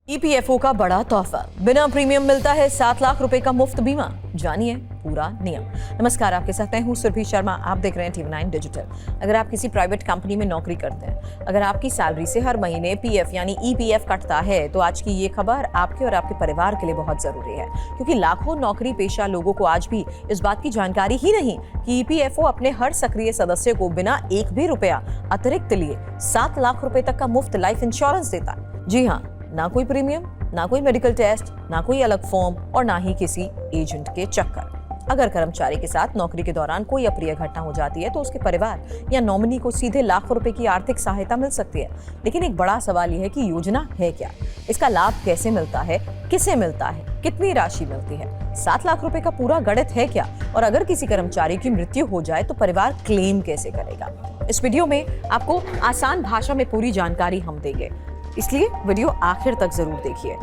EPFO का बड़ा तोहफा, बिना प्रीमियम मिलता है 7 लाख रुपए का मुफ्त बीमा। जानिए पूरा नियम। नमस्कार, आपके साथ मैं हूं सुरभि शर्मा। आप देख रहे हैं TV9 डिजिटल। अगर आप किसी प्राइवेट कंपनी में नौकरी करते हैं, अगर आपकी सैलरी से हर महीने पीएफ यानी ईपीएफ कटता है, तो आज की ये खबर आपके और आपके परिवार के लिए बहुत जरूरी है, क्योंकि लाखों नौकरी पेशा लोगों को आज भी इस बात की जानकारी ही नहीं कि ईपीएफओ अपने हर सक्रिय सदस्य को बिना एक भी रुपया अतिरिक्त लिए 7 लाख रुपए तक का मुफ्त लाइफ इंश्योरेंस देता है। जी हाँ, ना कोई प्रीमियम, ना कोई मेडिकल टेस्ट, ना कोई अलग फॉर्म और ना ही किसी एजेंट के चक्कर। अगर कर्मचारी के साथ नौकरी के दौरान कोई अप्रिय घटना हो जाती है, तो उसके परिवार या नॉमिनी को सीधे लाखों रुपए की आर्थिक सहायता मिल सकती है। लेकिन एक बड़ा सवाल यह है कि योजना है क्या, इसका लाभ कैसे मिलता है, किसे मिलता है, कितनी राशि मिलती है, 7 लाख रुपए का पूरा गणित है क्या, और अगर किसी कर्मचारी की मृत्यु हो जाए तो परिवार क्लेम कैसे करेगा। इस वीडियो में आपको आसान भाषा में पूरी जानकारी हम देंगे, इसलिए वीडियो आखिर तक जरूर देखिए।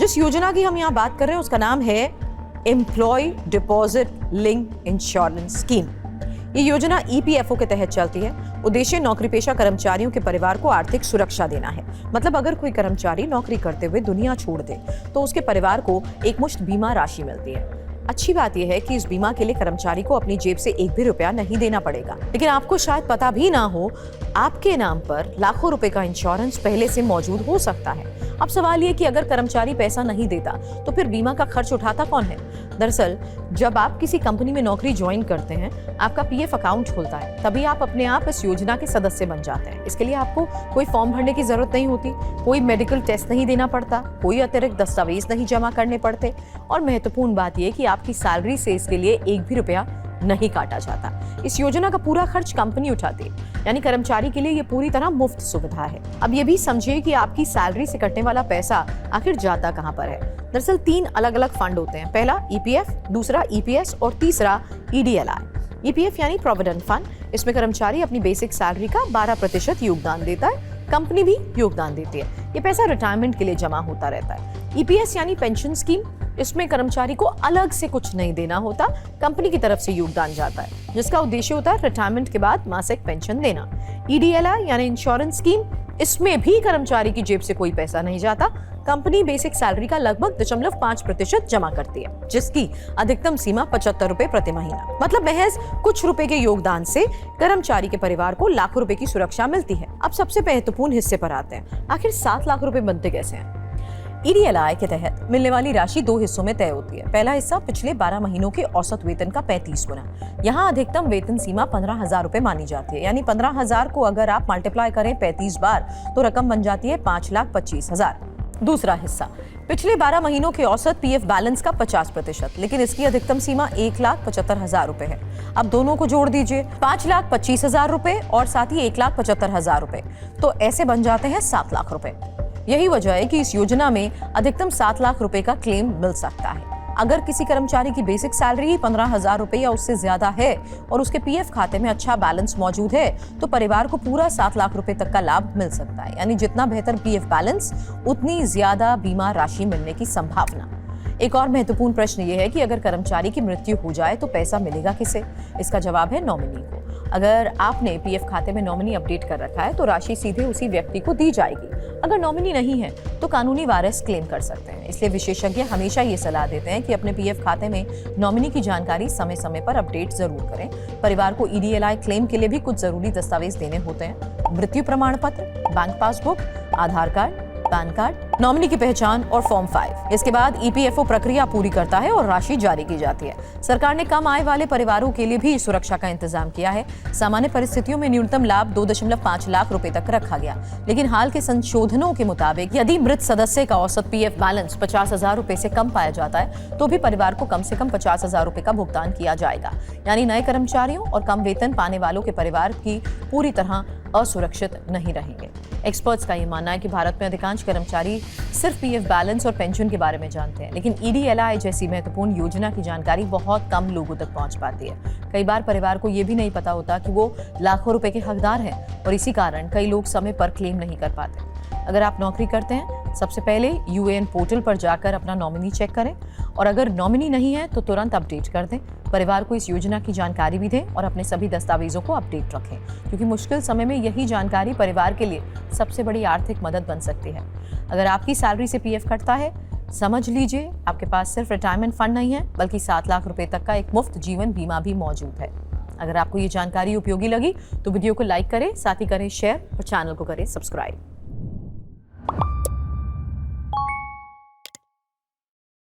जिस योजना की हम यहाँ बात कर रहे हैं उसका नाम है employ deposit link insurance scheme. ये योजना ईपीएफओ के तहत चलती है। उद्देश्य नौकरी पेशा कर्मचारियों के परिवार को आर्थिक सुरक्षा देना है। मतलब अगर कोई कर्मचारी नौकरी करते हुए दुनिया छोड़ दे तो उसके परिवार को एकमुश्त बीमा राशि मिलती है। अच्छी बात यह है कि इस बीमा के लिए कर्मचारी को अपनी जेब से एक भी रुपया नहीं देना पड़ेगा। लेकिन आपको शायद पता भी ना हो, आपके नाम पर लाखों रुपए का इंश्योरेंस पहले से मौजूद हो सकता है। अब सवाल ये कि अगर कर्मचारी पैसा नहीं देता तो फिर बीमा का खर्च उठाता कौन है। दरअसल जब आप किसी कंपनी में नौकरी ज्वाइन करते हैं, आपका पीएफ अकाउंट खुलता है, तभी आप अपने आप इस योजना के सदस्य बन जाते हैं। इसके लिए आपको कोई फॉर्म भरने की जरूरत नहीं होती, कोई मेडिकल टेस्ट नहीं देना पड़ता, कोई अतिरिक्त दस्तावेज नहीं जमा करने पड़ते, और महत्वपूर्ण बात यह कि आपकी सैलरी से इसके लिए एक भी रुपया नहीं काटा जाता। इस योजना का पूरा खर्च कंपनी उठाती है, यानी कर्मचारी के लिए ये पूरी तरह मुफ्त सुविधा है। अब ये भी समझिए कि आपकी सैलरी से कटने वाला पैसा आखिर जाता कहां पर है। दरअसल 3 अलग अलग फंड होते हैं। पहला ईपीएफ, दूसरा ईपीएस और तीसरा ईडीएलआई। ईपीएफ यानी प्रोविडेंट फंड, इसमें कर्मचारी अपनी बेसिक सैलरी का 12% योगदान देता है, कंपनी भी योगदान देती है। ये पैसा रिटायरमेंट के लिए जमा होता रहता है। ईपीएस यानी पेंशन स्कीम, इसमें कर्मचारी को अलग से कुछ नहीं देना होता, कंपनी की तरफ से योगदान जाता है, जिसका उद्देश्य होता है रिटायरमेंट के बाद मासिक पेंशन देना। ईडीएलआई यानी इंश्योरेंस स्कीम, इसमें भी कर्मचारी की जेब से कोई पैसा नहीं जाता, कंपनी बेसिक सैलरी का लगभग 0.5% जमा करती है, जिसकी अधिकतम सीमा 75 रुपए प्रति महीना। मतलब महज कुछ रुपए के योगदान से कर्मचारी के परिवार को लाखों रुपए की सुरक्षा मिलती है। अब सबसे महत्वपूर्ण हिस्से पर आते हैं, आखिर 7 लाख रुपए बनते कैसे हैं। ईडीएलआई के तहत मिलने वाली राशि 2 हिस्सों में तय होती है। पहला हिस्सा पिछले 12 महीनों के औसत वेतन का 35 गुना। यहाँ अधिकतम वेतन सीमा 15,000 रुपए मानी जाती है, यानी 15,000 को अगर आप मल्टीप्लाई करें 35 बार तो रकम बन जाती है 5,25,000। दूसरा हिस्सा पिछले 12 महीनों के औसत पीएफ बैलेंस का 50%, लेकिन इसकी अधिकतम सीमा 1,75,000 रुपए है। अब दोनों को जोड़ दीजिए, 5,25,000 रुपए और साथ ही 1,75,000 रुपए, तो ऐसे बन जाते हैं 7 लाख रुपए। यही वजह है कि इस योजना में अधिकतम 7 लाख रुपए का क्लेम मिल सकता है। अगर किसी कर्मचारी की बेसिक सैलरी ही 15,000 रुपए या उससे ज्यादा है और उसके पीएफ खाते में अच्छा बैलेंस मौजूद है, तो परिवार को पूरा 7 लाख रुपए तक का लाभ मिल सकता है। यानी जितना बेहतर पीएफ बैलेंस, उतनी ज्यादा बीमा राशि मिलने की संभावना। एक और महत्वपूर्ण प्रश्न ये है कि अगर कर्मचारी की मृत्यु हो जाए तो पैसा मिलेगा किसे। इसका जवाब है नॉमिनी को। अगर आपने पीएफ खाते में नॉमिनी अपडेट कर रखा है तो राशि सीधे उसी व्यक्ति को दी जाएगी। अगर नॉमिनी नहीं है तो कानूनी वारिस क्लेम कर सकते हैं। इसलिए विशेषज्ञ हमेशा ये सलाह देते हैं कि अपने पीएफ खाते में नॉमिनी की जानकारी समय समय पर अपडेट जरूर करें। परिवार को ईडीएलआई क्लेम के लिए भी कुछ जरूरी दस्तावेज देने होते हैं। मृत्यु प्रमाण पत्र, बैंक पासबुक, आधार कार्ड, पैन कार्ड, नॉमिनी की पहचान और फॉर्म 5। इसके बाद ईपीएफओ प्रक्रिया पूरी करता है और राशि जारी की जाती है। सरकार ने कम आय वाले परिवारों के लिए भी सुरक्षा का इंतजाम किया है। सामान्य परिस्थितियों में न्यूनतम लाभ 2.5 लाख रुपए तक रखा गया, लेकिन हाल के संशोधनों के मुताबिक यदि मृत सदस्य का औसत पीएफ बैलेंस 50,000 रुपए से कम पाया जाता है तो भी परिवार को कम से कम 50,000 रुपए का भुगतान किया जाएगा। यानी नए कर्मचारियों और कम वेतन पाने वालों के परिवार की पूरी तरह असुरक्षित नहीं रहेंगे। एक्सपर्ट्स का ये मानना है कि भारत में अधिकांश कर्मचारी सिर्फ पीएफ बैलेंस और पेंशन के बारे में जानते हैं, लेकिन ईडीएलआई जैसी महत्वपूर्ण योजना की जानकारी बहुत कम लोगों तक पहुंच पाती है। कई बार परिवार को ये भी नहीं पता होता कि वो लाखों रुपए के हकदार हैं, और इसी कारण कई लोग समय पर क्लेम नहीं कर पाते। अगर आप नौकरी करते हैं, सबसे पहले यूएएन पोर्टल पर जाकर अपना नॉमिनी चेक करें, और अगर नॉमिनी नहीं है तो तुरंत अपडेट कर दें। परिवार को इस योजना की जानकारी भी दें और अपने सभी दस्तावेजों को अपडेट रखें, क्योंकि मुश्किल समय में यही जानकारी परिवार के लिए सबसे बड़ी आर्थिक मदद बन सकती है। अगर आपकी सैलरी से पीएफ कटता है, समझ लीजिए आपके पास सिर्फ रिटायरमेंट फंड नहीं है बल्कि 7 लाख रुपए तक का एक मुफ्त जीवन बीमा भी मौजूद है। अगर आपको ये जानकारी उपयोगी लगी तो वीडियो को लाइक करें, साथ ही करें शेयर और चैनल को करें सब्सक्राइब।